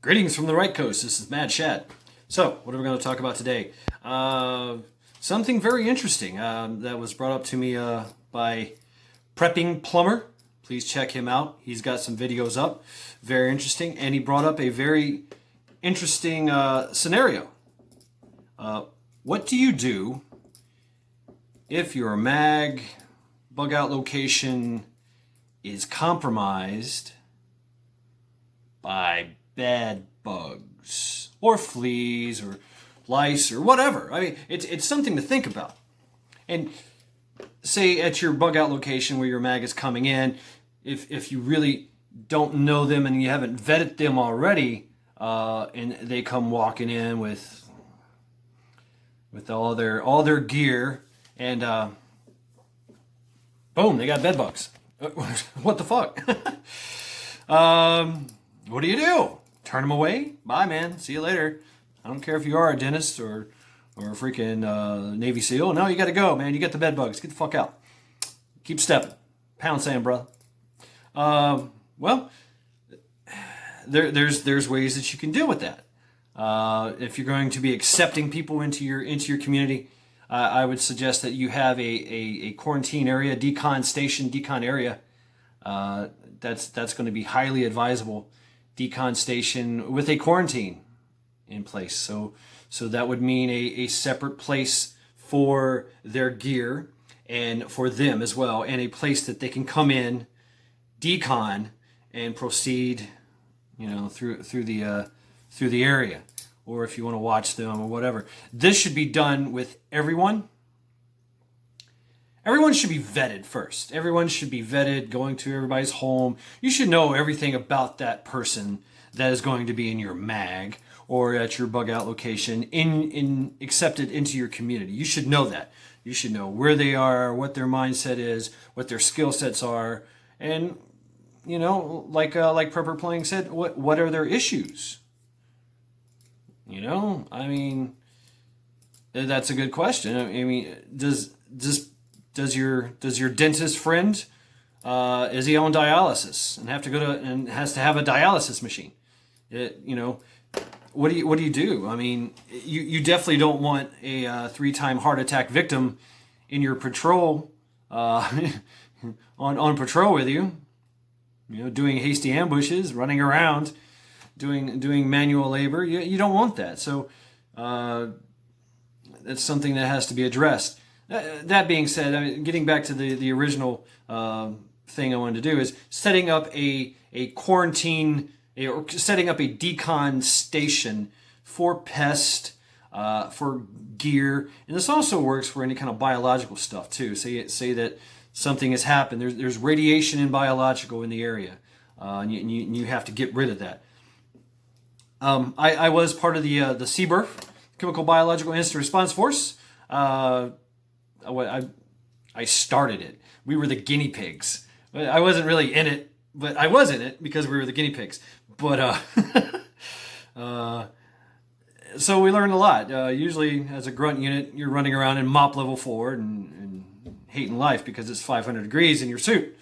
Greetings from the right coast. This is Mad Shad. So, what are we going to talk about today? Something very interesting that was brought up to me by Prepping Plumber. Please check him out. He's got some videos up. Very interesting. And he brought up a very interesting scenario. What do you do if your mag bug out location is compromised by bad bugs or fleas or lice or whatever? I mean, it's something to think about. And say at your bug out location where your mag is coming in, if you really don't know them and you haven't vetted them already, and they come walking in with all their gear, and boom, they got bed bugs. What the fuck? What do you do? Turn them away? Bye, man. See you later. I don't care if you are a dentist or a freaking Navy SEAL. No, you got to go, man. You get the bed bugs. Get the fuck out. Keep stepping. Pound sand, brother. Well, there's ways that you can deal with that. If you're going to be accepting people into your community, I would suggest that you have a quarantine area, decon station, decon area. That's going to be highly advisable. Decon station with a quarantine in place. So that would mean a separate place for their gear and for them as well, and a place that they can come in, decon, and proceed, through the area, or if you want to watch them or whatever. This should be done with everyone. Everyone should be vetted first. Everyone should be vetted going to everybody's home. You should know everything about that person that is going to be in your mag or at your bug out location in accepted into your community. You should know that. You should know where they are, what their mindset is, what their skill sets are, and like Prepper Playing said, what are their issues? I mean, that's a good question. I mean, does your dentist friend is he on dialysis and has to have a dialysis machine? What do you do? I mean, you definitely don't want a 3-time heart attack victim in your patrol on patrol with you. Doing hasty ambushes, running around, doing manual labor. You don't want that. So that's something that has to be addressed. That being said, I mean, getting back to the original thing I wanted to do is setting up a quarantine, or setting up a decon station for pest, for gear, and this also works for any kind of biological stuff too. Say that something has happened. There's radiation and biological in the area, and you have to get rid of that. I was part of the CBIRF, Chemical Biological Instant Response Force. I started it. We were the guinea pigs. I wasn't really in it, but I was in it because we were the guinea pigs. But so we learned a lot. Usually, as a grunt unit, you're running around in mop level 4 and hating life because it's 500 degrees in your suit.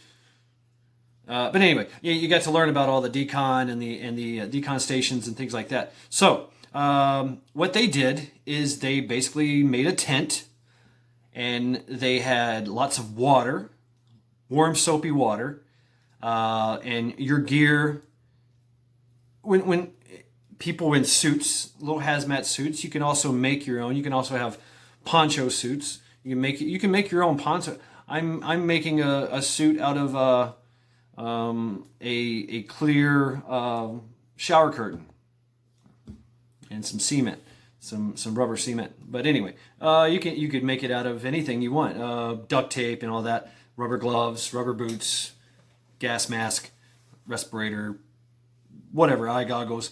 But anyway, you got to learn about all the decon and the decon stations and things like that. So what they did is they basically made a tent. And they had lots of water, warm soapy water, and your gear. When people in suits, little hazmat suits, you can also make your own. You can also have poncho suits. You can make your own poncho. I'm making a suit out of a clear shower curtain and some cement. Some rubber cement, but anyway, you could make it out of anything you want, duct tape and all that, rubber gloves, rubber boots, gas mask, respirator, whatever, eye goggles.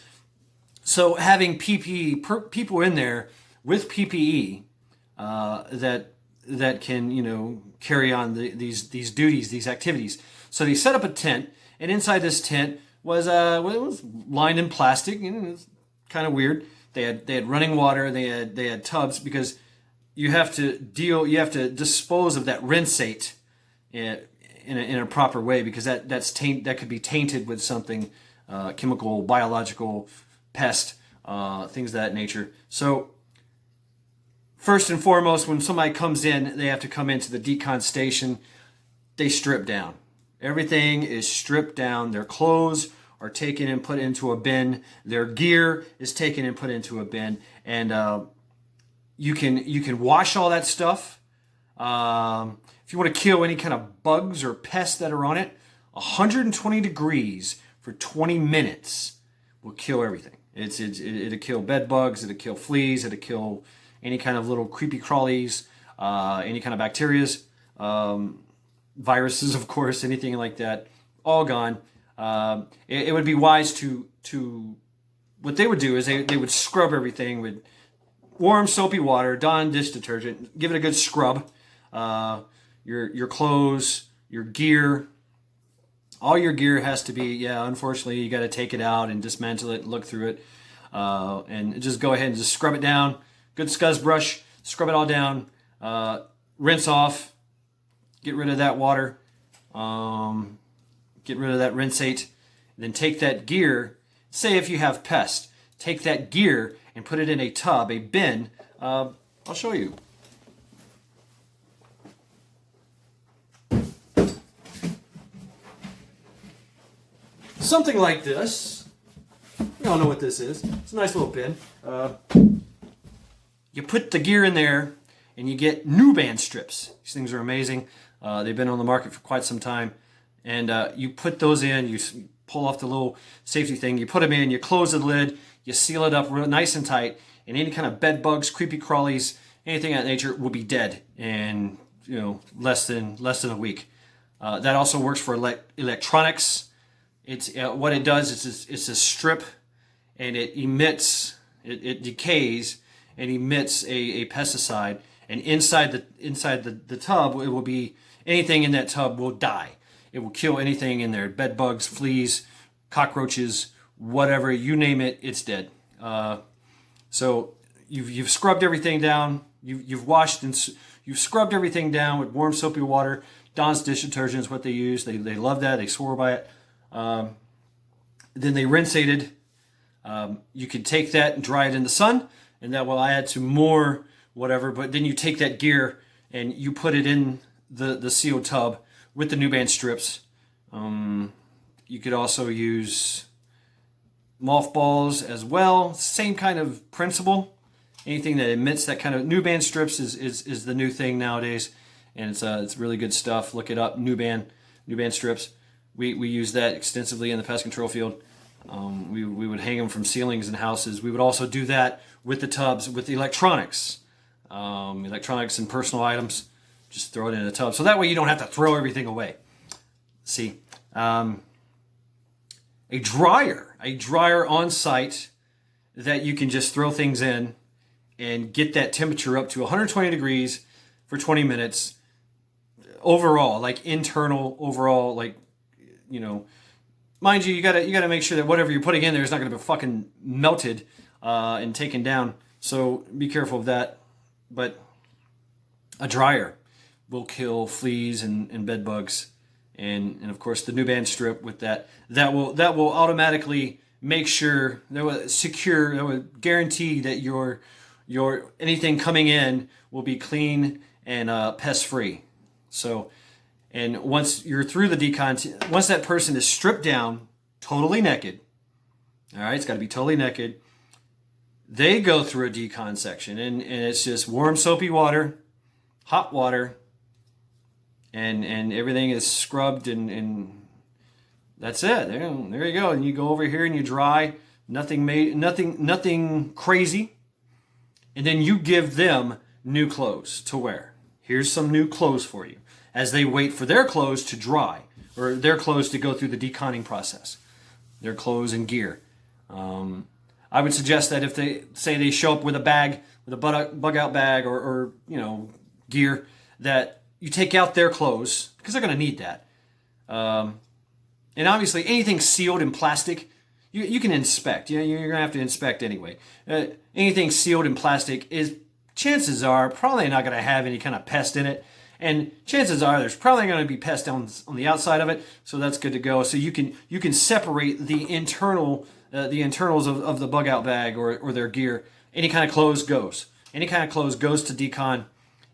So having PPE, people in there with PPE that can carry on these duties, these activities. So they set up a tent, and inside this tent was it was lined in plastic, and it was kind of weird. They had running water. They had tubs, because you have to dispose of that rinsate in a proper way, because that could be tainted with something chemical, biological, pest, things of that nature. So first and foremost, when somebody comes in, they have to come into the decon station. They strip down. Everything is stripped down. Their clothes are taken and put into a bin. Their gear is taken and put into a bin. And you can wash all that stuff. If you want to kill any kind of bugs or pests that are on it, 120 degrees for 20 minutes will kill everything. It'll kill bed bugs, it'll kill fleas, it'll kill any kind of little creepy crawlies, any kind of bacterias, viruses, of course, anything like that, all gone. It would be wise to what they would do is they would scrub everything with warm soapy water, Dawn dish detergent, give it a good scrub. Your clothes, your gear, all your gear has to be, unfortunately, you got to take it out and dismantle it, look through it, and just go ahead and just scrub it down. Good scuzz brush, scrub it all down, rinse off, get rid of that water, get rid of that rinsate, and then take that gear, say if you have pests, take that gear and put it in a tub, a bin. I'll show you. Something like this. You all know what this is. It's a nice little bin. You put the gear in there and you get new band strips. These things are amazing. They've been on the market for quite some time. And you put those in, you pull off the little safety thing, you put them in, you close the lid, you seal it up real nice and tight, and any kind of bed bugs, creepy crawlies, anything of that nature will be dead in less than a week. That also works for electronics. It's what it does is it's a strip, and it emits, it decays and emits a pesticide, and inside the tub it will be anything in that tub will die. It will kill anything in there, bed bugs, fleas, cockroaches, whatever, you name it, it's dead. So you've scrubbed everything down, you've washed and you've scrubbed everything down with warm soapy water. Dawn's dish detergent is what they use. They love that. They swore by it. Then they rinsated. You can take that and dry it in the sun, and that will add to more whatever. But then you take that gear and you put it in the sealed tub with the new band strips. You could also use mothballs as well. Same kind of principle. Anything that emits that kind of new band strips is the new thing nowadays, and it's really good stuff. Look it up. New band strips. We use that extensively in the pest control field. We would hang them from ceilings in houses. We would also do that with the tubs, with the electronics and personal items. Just throw it in a tub. So that way you don't have to throw everything away. See, a dryer on site that you can just throw things in and get that temperature up to 120 degrees for 20 minutes. Overall, mind you, you gotta make sure that whatever you're putting in there is not gonna be fucking melted and taken down. So be careful of that. But a dryer will kill fleas and bed bugs, and of course the new band strip with that will automatically make sure that will guarantee that your anything coming in will be clean and pest free. So, and once you're through the decon, once that person is stripped down, totally naked, all right, it's got to be totally naked, they go through a decon section, and it's just warm soapy water, hot water, and everything is scrubbed, and that's it. There you go. And you go over here and you dry, nothing crazy, and then you give them new clothes to wear. Here's some new clothes for you as they wait for their clothes to dry, or their clothes to go through the deconning process, their clothes and gear. I would suggest that if they show up with a bag, with a bug out bag or gear, that you take out their clothes, because they're going to need that. And obviously anything sealed in plastic, you can inspect. You're going to have to inspect anyway. Anything sealed in plastic chances are probably not going to have any kind of pest in it. And chances are there's probably going to be pest on the outside of it, so that's good to go. So you can separate the internal the internals of the bug out bag or their gear. Any kind of clothes goes. Any kind of clothes goes to decon.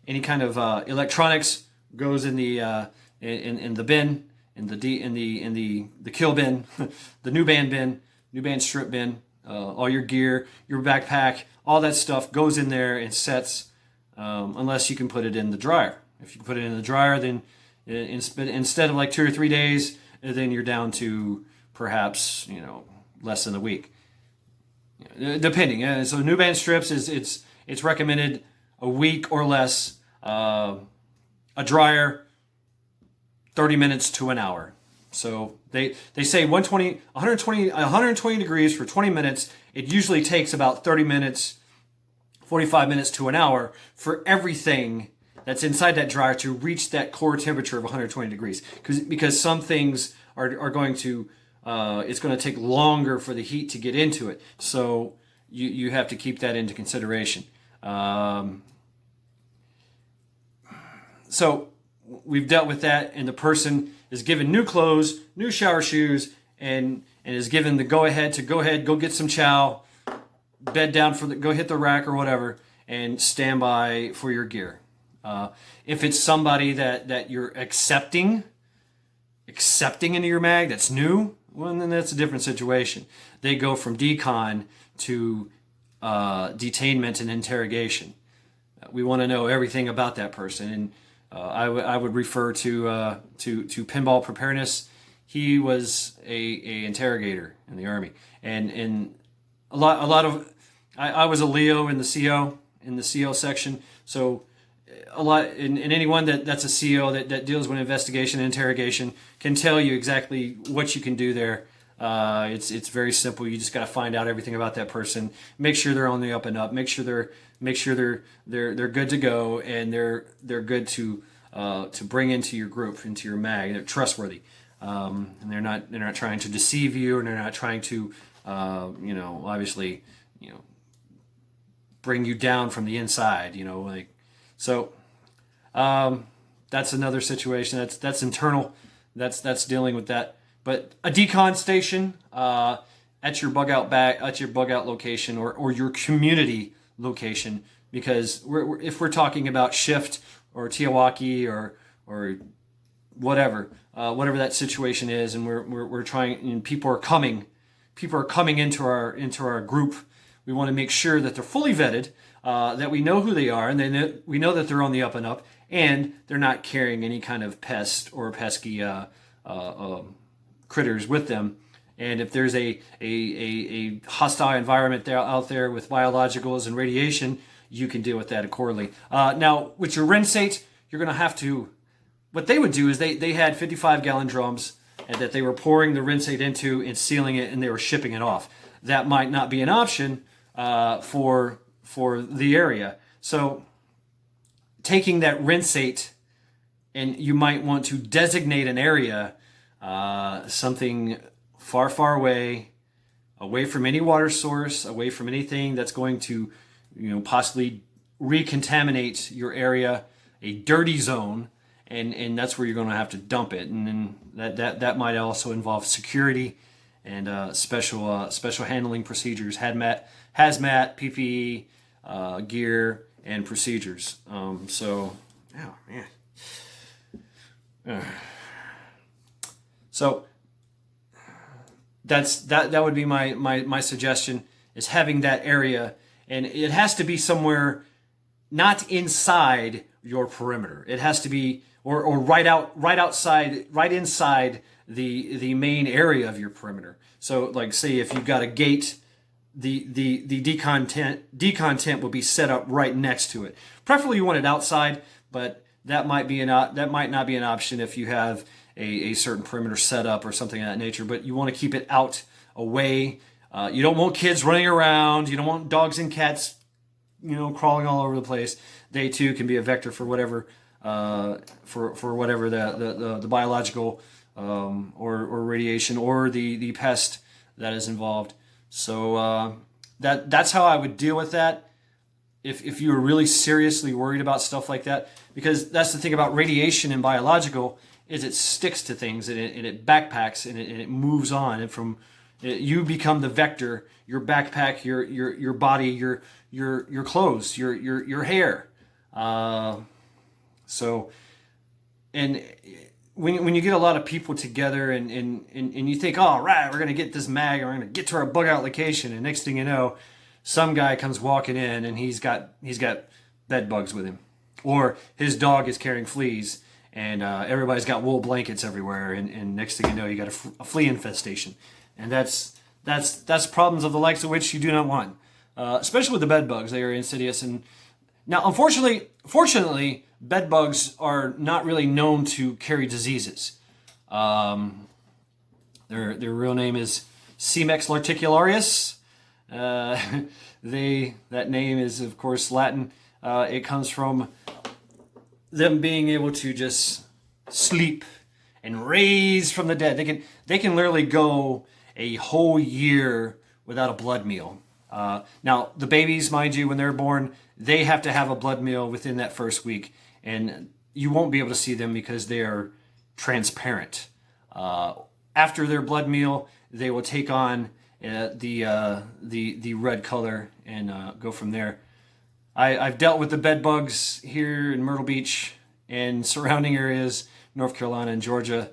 Any kind of electronics goes in the in the bin, in the kill bin, the new band strip bin. All your gear, your backpack, all that stuff goes in there and sets. Unless you can put it in the dryer. If you can put it in the dryer, then instead of like 2 or 3 days, then you're down to perhaps less than a week, depending. So new band strips it's recommended a week or less. A dryer, 30 minutes to an hour. So they say 120 degrees for 20 minutes. It usually takes about 30 minutes, 45 minutes to an hour for everything that's inside that dryer to reach that core temperature of 120 degrees. Because some things are going to, it's going to take longer for the heat to get into it. So you have to keep that into consideration. So we've dealt with that, and the person is given new clothes, new shower shoes, and is given the go ahead, go get some chow, bed down go hit the rack or whatever, and stand by for your gear. If it's somebody that you're accepting into your mag that's new, well, then that's a different situation. They go from decon to detainment and interrogation. We want to know everything about that person, and I would refer to pinball preparedness. He was a interrogator in the Army, and a lot of I was a Leo in the CO section, so a lot and anyone that's a CO that deals with investigation and interrogation can tell you exactly what you can do there. It's very simple. You just got to find out everything about that person. Make sure they're on the up and up. Make sure they're good to go, and they're good to bring into your group, into your mag. They're trustworthy, and they're not trying to deceive you, and they're not trying to obviously bring you down from the inside. So. That's another situation. That's internal. That's dealing with that. But a decon station at your bug out location or your community location, because if we're talking about shift or Tiawaki or whatever that situation is, and we're trying, and people are coming into our group, we want to make sure that they're fully vetted, that we know who they are, and we know that they're on the up and up, and they're not carrying any kind of pest or pesky critters with them. And if there's a hostile environment out there with biologicals and radiation, you can deal with that accordingly. Now, with your rinsate, you're going to have to. What they would do is they had 55-gallon drums and that they were pouring the rinsate into and sealing it, and they were shipping it off. That might not be an option for the area. So taking that rinsate, and you might want to designate an area, something far away from any water source, away from anything that's going to possibly recontaminate your area, a dirty zone, and that's where you're going to have to dump it. And then that might also involve security and special handling procedures, hazmat, PPE, gear, and procedures. So that would be my suggestion, is having that area, and it has to be somewhere not inside your perimeter. It has to be or right inside the main area of your perimeter. So, like, say if you've got a gate, the decon tent will be set up right next to it. Preferably you want it outside, but that might not be an option if you have a certain perimeter set up or something of that nature. But you want to keep it out, away. You don't want kids running around. You don't want dogs and cats, crawling all over the place. They too can be a vector for whatever for whatever the biological or radiation or the pest that is involved. So that's how I would deal with that if you were really seriously worried about stuff like that, because that's the thing about radiation and biological, is it sticks to things and it backpacks and it moves on, and You become the vector. Your backpack, your body, your clothes, your hair. So, and when you get a lot of people together and you think, all right, we're gonna get this mag, and we're gonna get to our bug out location, and next thing you know, some guy comes walking in and he's got bed bugs with him, or his dog is carrying fleas, and everybody's got wool blankets everywhere, and next thing you know, you got a flea infestation, and that's problems of the likes of which you do not want, especially with the bed bugs. They are insidious, and now fortunately, bed bugs are not really known to carry diseases. Their real name is Cimex lorticularius. That name is, of course, Latin. It comes from them being able to just sleep and raise from the dead. They can literally go a whole year without a blood meal. Now, the babies, mind you, when they're born, they have to have a blood meal within that first week, and you won't be able to see them because they are transparent. After their blood meal, they will take on the red color and go from there. I've dealt with the bed bugs here in Myrtle Beach and surrounding areas, North Carolina and Georgia,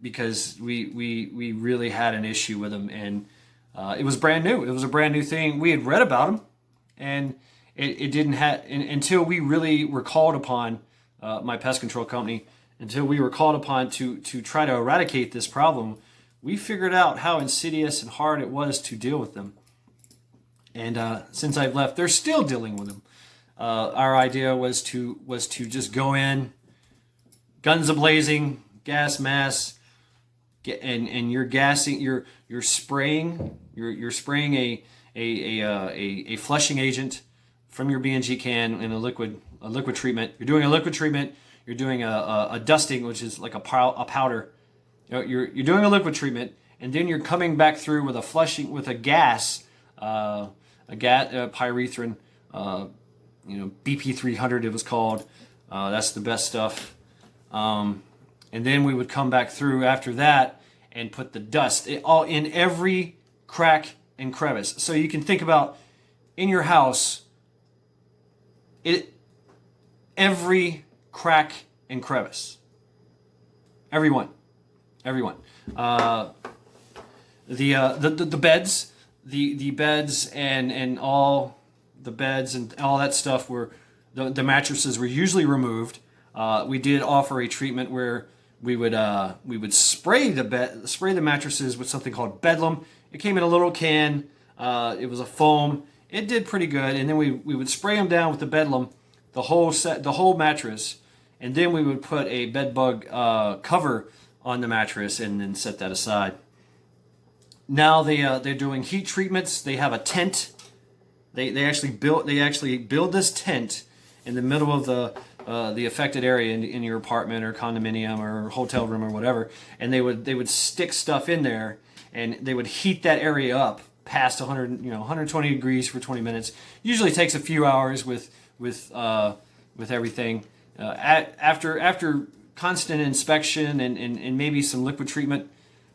because we really had an issue with them, and it was brand new. It was a brand new thing. We had read about them, and it didn't have until we really were called upon, my pest control company, until we were called upon to try to eradicate this problem. We figured out how insidious and hard it was to deal with them. And since I've left, they're still dealing with them. Our idea was to just go in, guns a-blazing, gas mask, and you're gassing, you're spraying a flushing agent from your B&G can in a liquid treatment. You're doing a liquid treatment. You're doing a dusting, which is like a powder. You're doing a liquid treatment, and then you're coming back through with a gas, pyrethrin, BP300 it was called. That's the best stuff. And then we would come back through after that and put the dust all in every crack and crevice. So you can think about in your house, every crack and crevice, every one. The beds, the beds and all the beds and all that stuff were the mattresses were usually removed. We did offer a treatment where we would spray the mattresses with something called Bedlam. It came in a little can. It was a foam. It did pretty good, and then we would spray them down with the Bedlam, the whole mattress, and then we would put a bed bug cover on the mattress and then set that aside. Now they're doing heat treatments. They have a tent. They actually build this tent in the middle of the affected area in your apartment or condominium or hotel room or whatever, and they would stick stuff in there, and they would heat that area up past 120 degrees for 20 minutes. Usually takes a few hours with everything. After constant inspection and maybe some liquid treatment,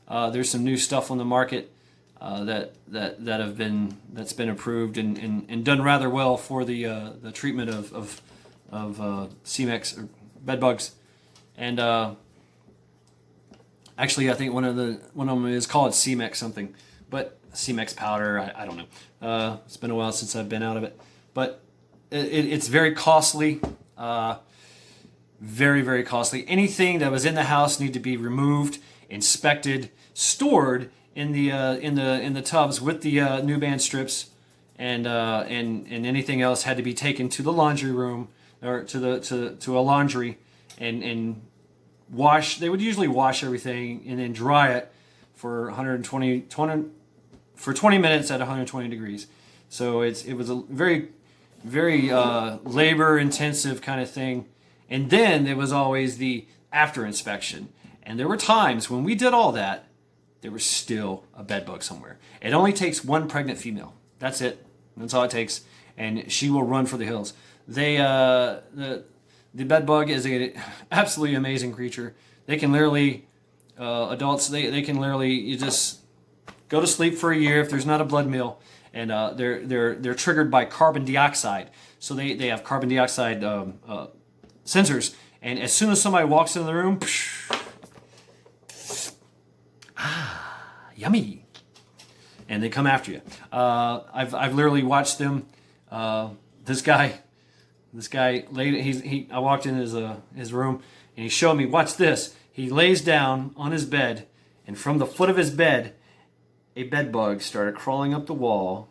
there's some new stuff on the market that's been approved and done rather well for the treatment of Cimex or bed bugs. And actually, I think one of them is called Cimex something, but Cimex powder. I don't know. It's been a while since I've been out of it, but it's very costly. Very, very costly. Anything that was in the house needed to be removed, inspected, stored in the tubs with the new band strips, and anything else had to be taken to the laundry room or to a laundry and wash. They would usually wash everything and then dry it for 20 minutes at 120 degrees. So it was a very, very labor intensive kind of thing. And then there was always the after inspection. And there were times when we did all that, there was still a bed bug somewhere. It only takes one pregnant female. That's it. That's all it takes. And she will run for the hills. The bed bug is an absolutely amazing creature. They can literally Adults, they can literally, you just go to sleep for a year if there's not a blood meal, and they're triggered by carbon dioxide. So they have carbon dioxide sensors, and as soon as somebody walks into the room, yummy, and they come after you. I've literally watched them. This guy laid. I walked in his room, and he showed me. Watch this. He lays down on his bed, and from the foot of his bed, a bed bug started crawling up the wall,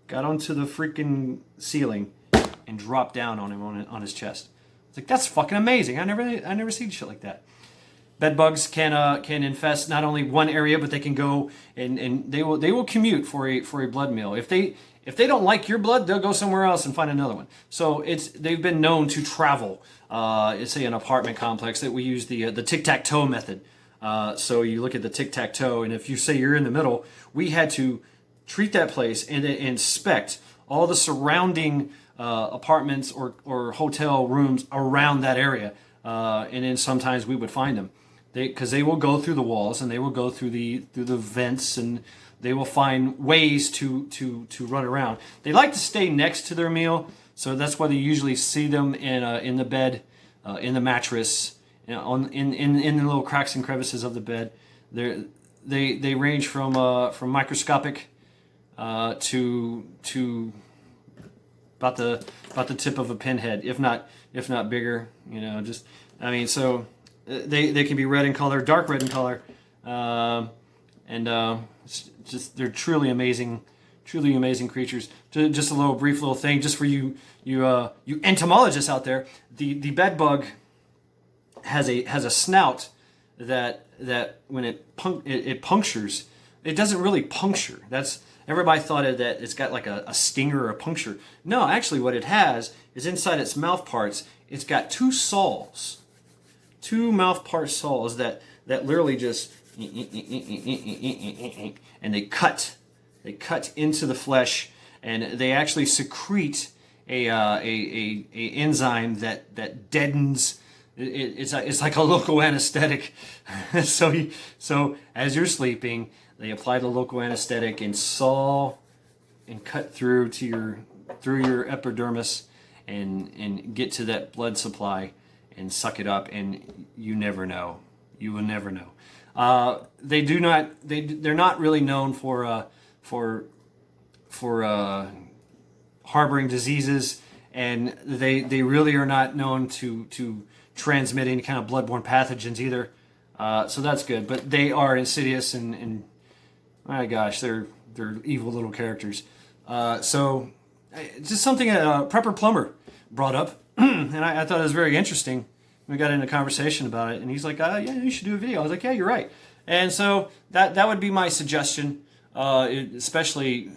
got onto the freaking ceiling, and dropped down on him on his chest. It's like, that's fucking amazing. I never seen shit like that. Bed bugs can infest not only one area, but they can go and they will commute for a blood meal. If they don't like your blood, they'll go somewhere else and find another one. So they've been known to travel. It's say an apartment complex that we use the tic-tac-toe method. So you look at the tic-tac-toe, and if you say you're in the middle, we had to treat that place and inspect all the surrounding apartments or hotel rooms around that area. And then sometimes we would find them. Because they will go through the walls and they will go through the vents, and they will find ways to run around. They like to stay next to their meal, so that's why they usually see them in the bed, in the mattress, in the little cracks and crevices of the bed. They range from microscopic to about the tip of a pinhead, if not bigger. So. They can be red in color, dark red in color, they're truly amazing creatures. Just a brief little thing, just for you entomologists out there. The bed bug has a snout that when it punctures, it doesn't really puncture. Everybody thought that it's got like a stinger or a puncture. No, actually, what it has is inside its mouth parts, it's got two mouth part saws that literally just and they cut into the flesh, and they actually secrete a enzyme that deadens. It's like a local anesthetic. So as you're sleeping, they apply the local anesthetic and saw and cut through your epidermis and get to that blood supply and suck it up, and you never know. You will never know. They're not really known for harboring diseases, and they really are not known to transmit any kind of bloodborne pathogens either. So that's good. But they are insidious, and my gosh, they're evil little characters. So just something Prepper Plumber brought up. And I thought it was very interesting. We got into a conversation about it, and he's like, yeah, you should do a video. I was like, yeah, you're right. And so that would be my suggestion, especially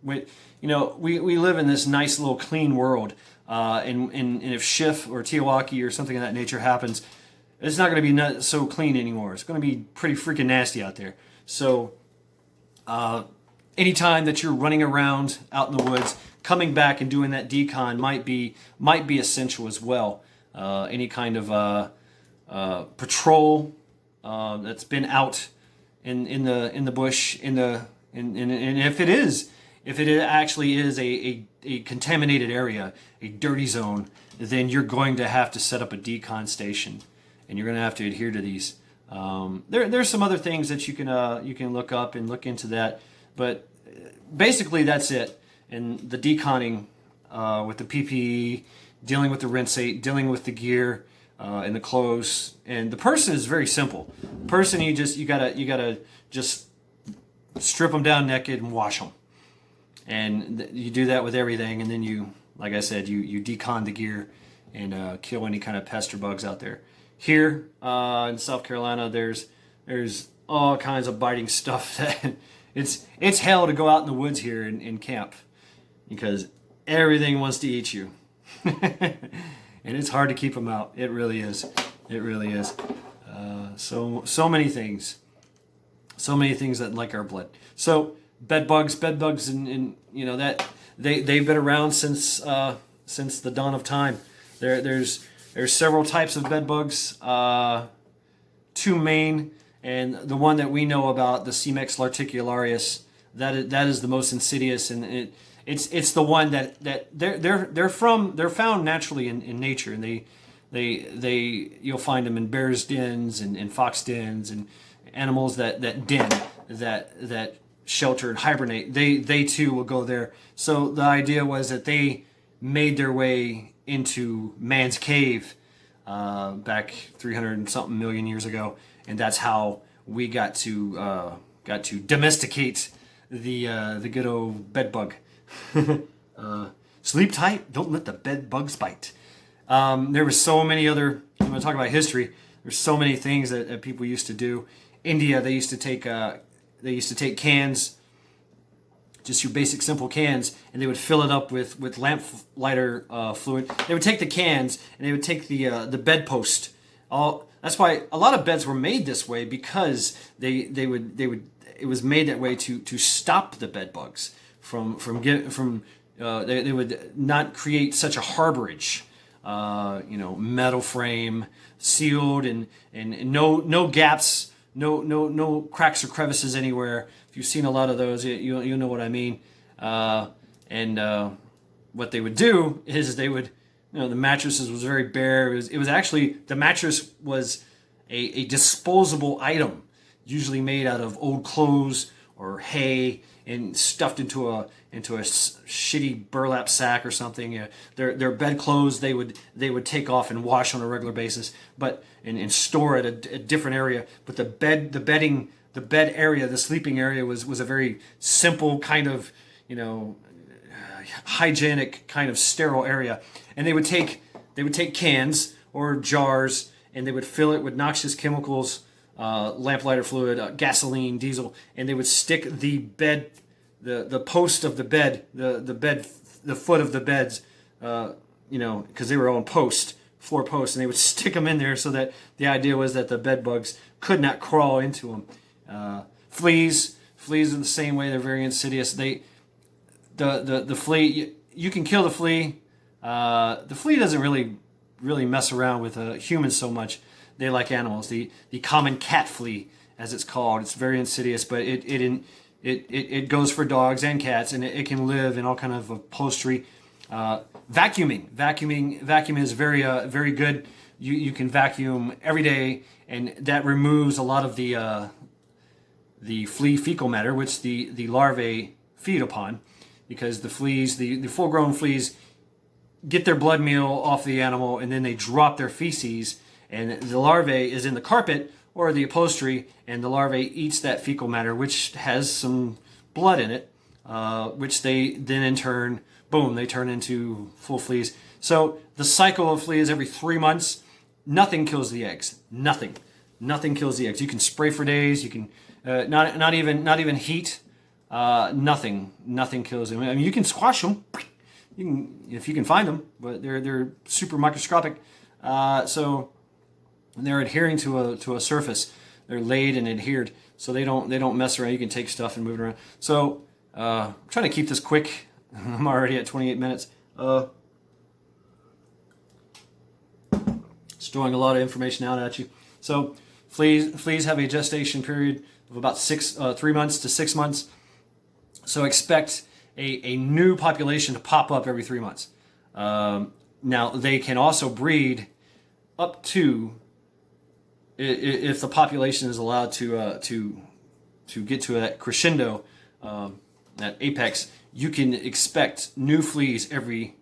with, we live in this nice little clean world, and if Schiff or Tiawaki or something of that nature happens, it's not going to be not so clean anymore. It's going to be pretty freaking nasty out there. So anytime that you're running around out in the woods, coming back and doing that decon might be essential as well. Any kind of patrol that's been out in the bush, and if it actually is a contaminated area, a dirty zone, then you're going to have to set up a decon station, and you're going to have to adhere to these. There's some other things that you can look up and look into that, but basically that's it. And the deconning with the PPE, dealing with the rinsate, dealing with the gear and the clothes, and the person is very simple. The person you gotta just strip them down naked and wash them, and you do that with everything. And then you, like I said, you decon the gear and kill any kind of pest or bugs out there. Here in South Carolina, there's all kinds of biting stuff that it's hell to go out in the woods here and camp, because everything wants to eat you. And it's hard to keep them out. It really is. It really is. So many things that like our blood. So bed bugs, and that they've been around since the dawn of time. There's several types of bed bugs. two main, and the one that we know about, the Cimex larticularius, that is the most insidious, and it's the one that they're found naturally in nature, and they you'll find them in bears dens and fox dens and animals that den, that shelter and hibernate. They too will go there. So the idea was that they made their way into man's cave back 300 and something million years ago, and that's how we got to domesticate the good old bed bug. Sleep tight, don't let the bed bugs bite. There were so many other. I'm going to talk about history. There's so many things that people used to do. India, they used to take cans, just your basic simple cans, and they would fill it up with lamp lighter fluid. They would take the cans and they would take the bedpost. That's why a lot of beds were made this way, because they would it was made that way to stop the bed bugs they would not create such a harborage. Metal frame, sealed, and no gaps, no cracks or crevices anywhere. If you've seen a lot of those, you know what I mean. What they would do is they would, the mattresses was very bare. It was actually, the mattress was a disposable item, usually made out of old clothes or hay and stuffed into a shitty burlap sack or something. Their bedclothes they would take off and wash on a regular basis, but and store at a different area. But the bed area, the sleeping area was a very simple kind of hygienic kind of sterile area. And they would take cans or jars and they would fill it with noxious chemicals, lamplighter fluid, gasoline, diesel, and they would stick the bed, the post of the bed, the foot of the beds, because they were on floor posts, and they would stick them in there so that the idea was that the bed bugs could not crawl into them. Fleas are the same way. They're very insidious. The flea, you can kill the flea. The flea doesn't really mess around with humans so much. They like animals. The common cat flea, as it's called, it's very insidious, but it goes for dogs and cats, and it can live in all kind of upholstery. Vacuuming is very good. You can vacuum every day, and that removes a lot of the flea fecal matter, which the larvae feed upon, because the fleas, the full-grown fleas, get their blood meal off the animal, and then they drop their feces, and the larvae is in the carpet or the upholstery, and the larvae eats that fecal matter, which has some blood in it, which they then in turn, boom, they turn into full fleas. So the cycle of fleas every 3 months, nothing kills the eggs. Nothing kills the eggs. You can spray for days. You can not even heat. Nothing kills them. I mean, you can squash them. If you can find them, but they're super microscopic. So they're adhering to a surface. They're laid and adhered, so they don't mess around. You can take stuff and move it around. So I'm trying to keep this quick. I'm already at 28 minutes. Just throwing a lot of information out at you. So fleas have a gestation period of about 3 months to 6 months. So expect a new population to pop up every 3 months. Now they can also breed up to, if the population is allowed to get to that crescendo, that apex, you can expect new fleas every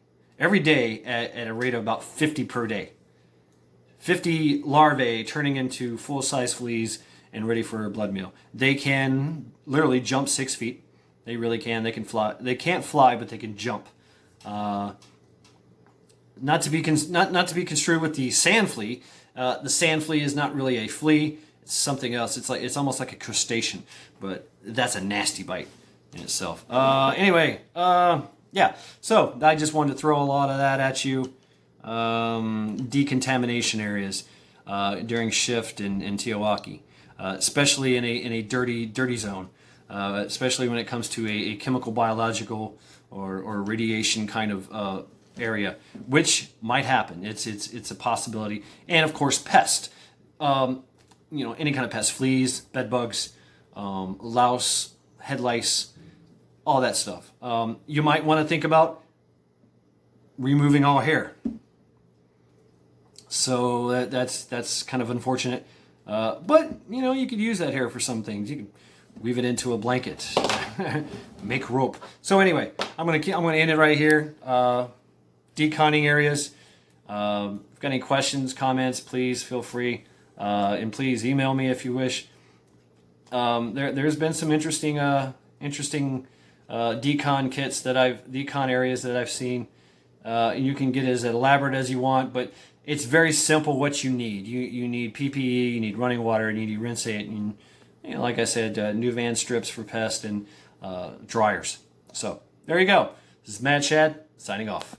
day at a rate of about 50 per day. 50 larvae turning into full-size fleas and ready for a blood meal. They can literally jump 6 feet. They really can. They can fly. They can't fly, but they can jump. Not to be construed with the sand flea. The sand flea is not really a flea. It's something else. It's almost like a crustacean, but that's a nasty bite in itself. Yeah. So I just wanted to throw a lot of that at you. Decontamination areas during shift in Tiawaki, especially in a dirty zone. Especially when it comes to a chemical, biological, or radiation kind of area, which might happen. It's a possibility, and of course, pest. any kind of pest, fleas, bed bugs, louse, head lice, all that stuff. You might want to think about removing all hair. So that's kind of unfortunate. But you could use that hair for some things. You could weave it into a blanket, make rope. So anyway, I'm gonna end it right here. Deconning areas. If you've got any questions, comments, please feel free, and please email me if you wish. There's been some interesting decon kits decon areas that I've seen. You can get as elaborate as you want, but it's very simple what you need. You need PPE, you need running water, you need rinsate, and like I said, new van strips for pest and dryers. So there you go. This is Mad Shad signing off.